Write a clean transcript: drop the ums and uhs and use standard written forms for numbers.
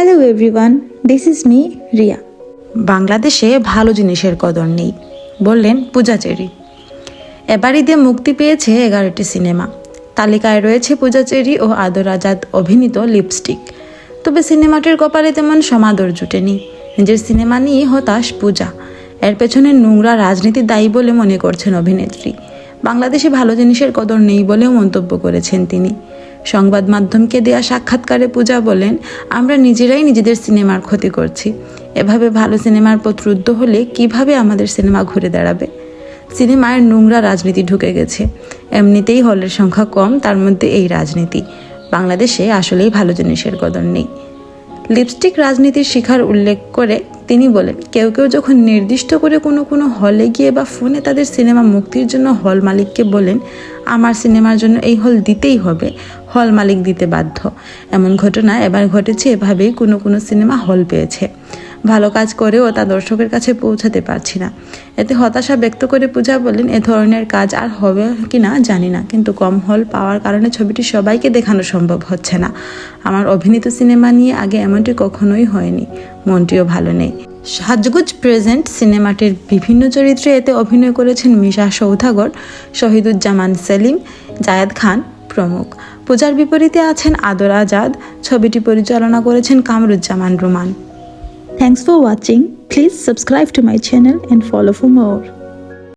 Hello everyone, this is me Riya. বাংলাদেশে ভালো জিনিসের কদর নেই, বললেন পূজা চেরি। এবার ঈদে মুক্তি পেয়েছে 11টি সিনেমা। তালিকায় রয়েছে পূজা চেরি ও আদর আজাদ অভিনীত লিপস্টিক। তবে সিনেমাটির কপালে তেমন সমাদর জুটেনি। নিজের সিনেমা নিয়ে হতাশ পূজা। এর পেছনে নোংরা রাজনীতি দায়ী বলে মনে করছেন অভিনেত্রী। বাংলাদেশে ভালো জিনিসের কদর নেই বলেও মন্তব্য করেছেন তিনি। সংবাদ মাধ্যমকে দেয়া সাক্ষাৎকারে পূজা বলেন, আমরা নিজেরাই নিজেদের সিনেমার ক্ষতি করছি। এভাবে ভালো সিনেমার পথ রুদ্ধ হলে কিভাবে আমাদের সিনেমা ঘুরে দাঁড়াবে? সিনেমায় নোংরা রাজনীতি ঢুকে গেছে। এমনিতেই হলের সংখ্যা কম, তার মধ্যে এই রাজনীতি। বাংলাদেশে আসলেই ভালো জিনিসের কদর নেই। লিপস্টিক রাজনীতির শিকার উল্লেখ করে তিনি বলেন, কেউ কেউ যখন নির্দিষ্ট করে কোনো হলে গিয়ে বা ফোনে তাদের সিনেমা মুক্তির জন্য হল মালিককে বলেন, আমার সিনেমার জন্য এই হল দিতেই হবে, হল মালিক দিতে বাধ্য। এমন ঘটনা এবার ঘটেছে। এভাবেই কোনো সিনেমা হল পেয়েছে। ভালো কাজ করেও তা দর্শকের কাছে পৌঁছাতে পারছি না। এতে হতাশা ব্যক্ত করে পূজা বলেন, এ ধরনের কাজ আর হবে কিনা জানি না, কিন্তু কম হল পাওয়ার কারণে ছবিটি সবাইকে দেখানো সম্ভব হচ্ছে না। আমার অভিনীত সিনেমা নিয়ে আগে এমনটি কখনোই হয়নি, মনটিও ভালো নেই। সাজগুজ প্রেজেন্ট সিনেমাটির বিভিন্ন চরিত্রে এতে অভিনয় করেছেন মিশা সৌদাগর, শহীদুজ্জামান সেলিম, জায়েদ খান প্রমুখ। পূজার বিপরীতে আছেন আদর আজাদ। ছবিটি পরিচালনা করেছেন Kamruzzaman Ruman. Thanks for watching. Please subscribe to my channel and follow for more.